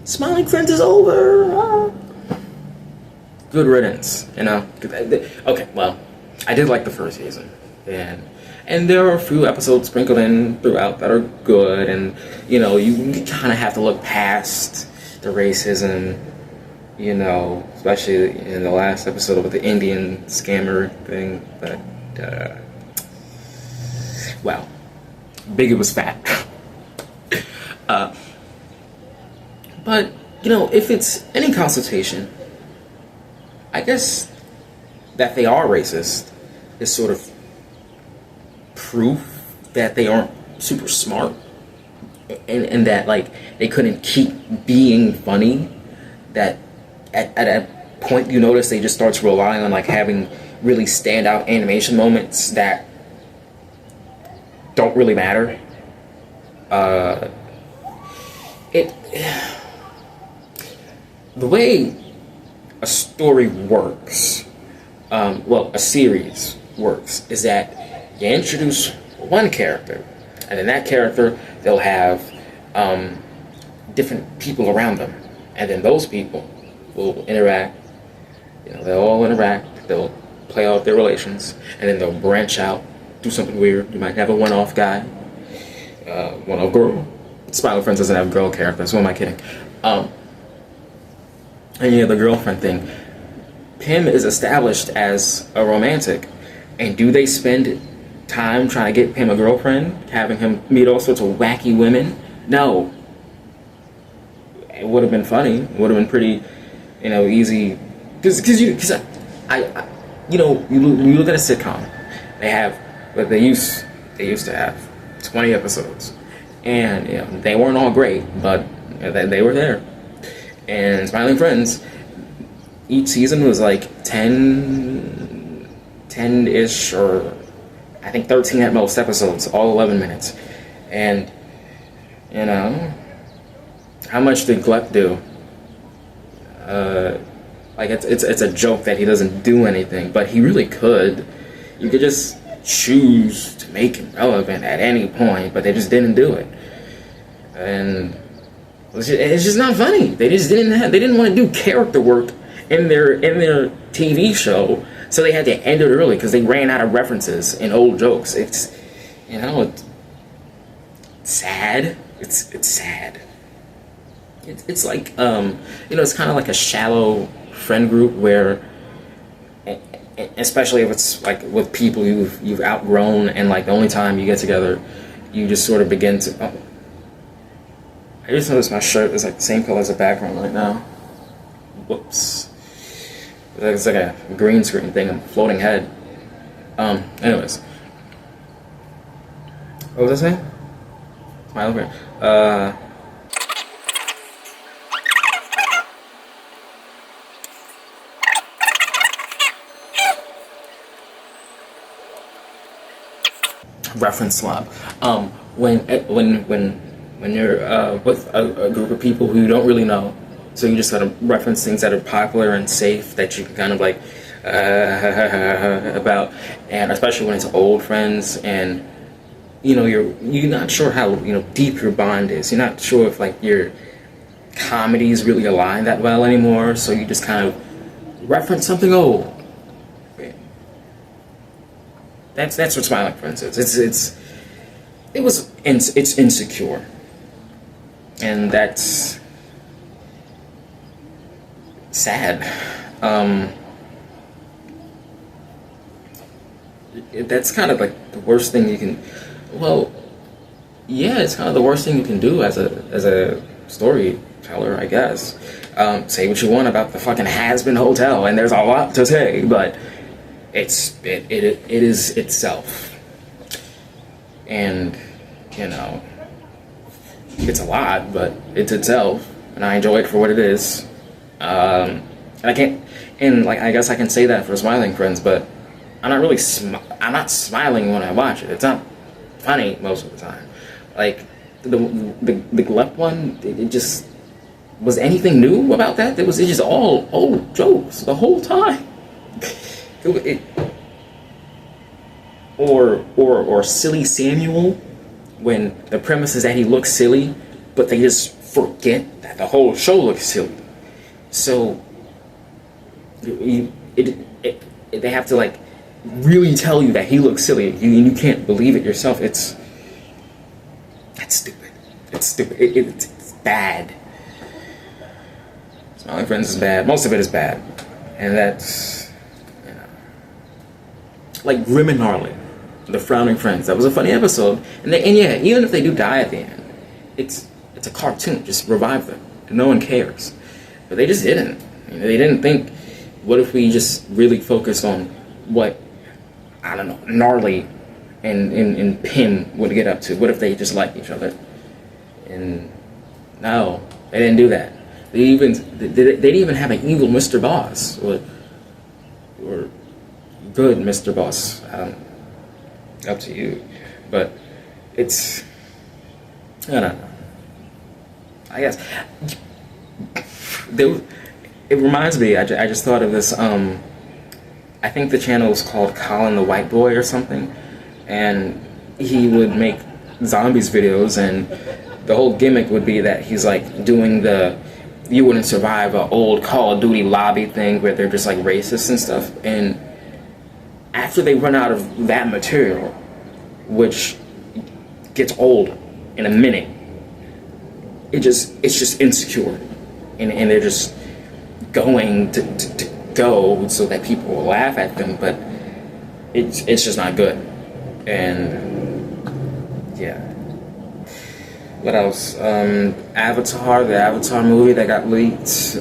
Smiling Friends is over. Good riddance, you know. Okay, well, I did like the first season, and there are a few episodes sprinkled in throughout that are good, and you know, you kind of have to look past the racism, you know, especially in the last episode with the Indian scammer thing. But well, Biggie was fat. But you know, if it's any consultation, I guess that they are racist is sort of proof that they aren't super smart, and that like they couldn't keep being funny. That at a point you notice they just start to rely on like having really standout animation moments that don't really matter. It the way a story works, well, a series works, is that you introduce one character, and in that character, they'll have different people around them, and then those people will interact. You know, they'll all interact. They'll play out their relations, and then they'll branch out, do something weird. You might have a one-off guy, one-off girl. Smiling Friends doesn't have girl characters. What am I kidding? And yeah, the girlfriend thing. Pim is established as a romantic, and do they spend time trying to get Pim a girlfriend, having him meet all sorts of wacky women? No. It would have been funny. It would have been pretty, you know, easy. Because I, you know, you look at a sitcom. They have, but they used to have 20 episodes, and you know, they weren't all great, but you know, they were there. And Smiling Friends, each season was like 10-ish, or I think 13 at most episodes, all 11 minutes. And, you know, how much did Gluck do? Like, it's a joke that he doesn't do anything, but he really could. You could just choose to make him relevant at any point, but they just didn't do it. And it's just not funny. They didn't want to do character work in their TV show, so they had to end it early because they ran out of references in old jokes. It's, you know, it's sad. It's sad. It's like, you know, it's kind of like a shallow friend group where, especially if it's like with people you've outgrown, and like the only time you get together, you just sort of begin to. Oh, I just noticed my shirt is like the same color as the background right now. Whoops. It's like a green screen thing, a floating head. Anyways. What was I saying? Smile over. Reference swap. When you're with a group of people who you don't really know, so you just kind of reference things that are popular and safe that you can kind of like about, and especially when it's old friends, and you know you're not sure how, you know, deep your bond is. You're not sure if like your comedies really align that well anymore, so you just kind of reference something old. That's what Smiling Friends is. It's insecure. And that's sad. That's kind of like the worst thing you can. Well, yeah, it's kind of the worst thing you can do as a storyteller, I guess. Say what you want about the fucking Has-Been Hotel, and there's a lot to say, but it is itself, and you know. It's a lot, but it's itself, and I enjoy it for what it is. And I can't, and like I guess I can say that for Smiling Friends, but I'm not really, I'm not smiling when I watch it. It's not funny most of the time. Like the Gluck one, it just was anything new about that. It's just all old jokes the whole time. Or Silly Samuel, when the premise is that he looks silly, but they just forget that the whole show looks silly. So they have to like really tell you that he looks silly, and you can't believe it yourself. That's stupid. It's stupid. It's bad. Smiling Friends is bad. Most of it is bad, and that's, you know, like Grim and Gnarly, the Frowning Friends. That was a funny episode, and yeah, even if they do die at the end, it's a cartoon. Just revive them. No one cares. But they just didn't. You know, they didn't think, what if we just really focused on what, I don't know, Gnarly and Pim would get up to? What if they just liked each other? And no, they didn't do that. They didn't even have an evil Mr. Boss or good Mr. Boss. Up to you, but it's, I don't know. I guess it reminds me. I just thought of this. I think the channel is called Colin the White Boy or something, and he would make zombies videos, and the whole gimmick would be that he's like doing the "You Wouldn't Survive" a old Call of Duty lobby thing where they're just like racist and stuff. And after they run out of that material, which gets old in a minute, it's just insecure, and they're just going to go so that people will laugh at them, but it's just not good. And yeah, what else? Avatar, the Avatar movie that got leaked.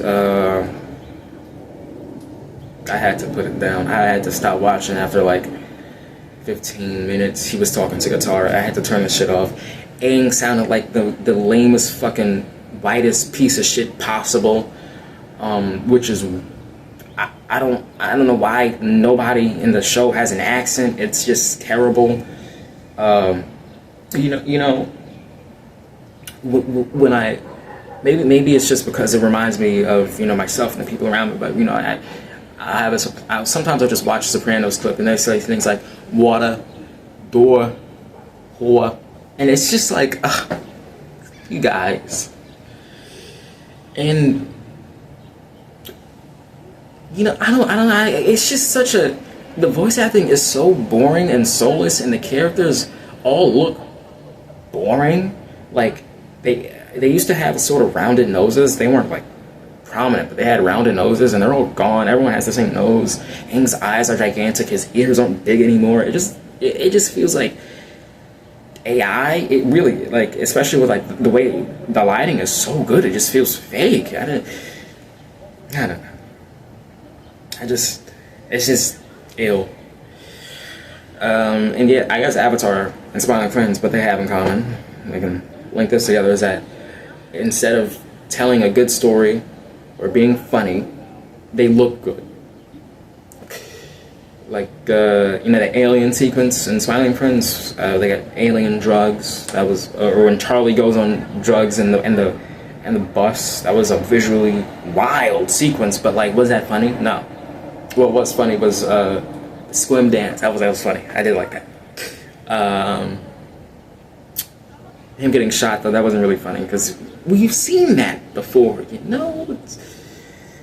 I had to put it down. I had to stop watching after like 15 minutes. He was talking to Katara. I had to turn the shit off. Aang sounded like the lamest fucking whitest piece of shit possible, which is, I don't know why nobody in the show has an accent. It's just terrible. You know, when I maybe it's just because it reminds me of, you know, myself and the people around me. But you know, sometimes I'll just watch a Sopranos clip and they say things like water, door, whore, and it's just like, ugh, you guys. And you know, I don't know. It's just such a, the voice acting is so boring and soulless, and the characters all look boring. Like they used to have sort of rounded noses. They weren't like prominent, but they had rounded noses, and they're all gone. Everyone has the same nose. Aang's eyes are gigantic. His ears aren't big anymore. It just feels like AI. It really, like, especially with like the way the lighting is so good, it just feels fake. I don't know. It's just ill. And yeah, I guess Avatar and Smiling Friends, what they have in common, we can link this together, is that instead of telling a good story or being funny, they look good. Like, you know, the alien sequence in Smiling Friends, they got alien drugs. That was, or when Charlie goes on drugs in the bus. That was a visually wild sequence, but like, was that funny? No. What was funny was Squim Dance. That was funny. I did like that. Him getting shot, though, that wasn't really funny because we've seen that before. You know, it's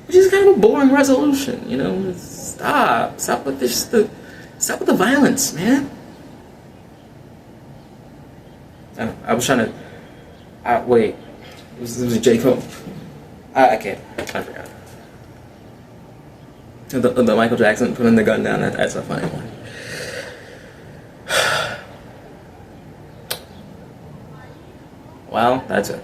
just kind of a boring resolution. You know, stop with this. Stop with the violence, man. I was trying to. Wait, it was J. Cole. I can't. I forgot. The Michael Jackson putting the gun down, that's a funny one. Well, that's it.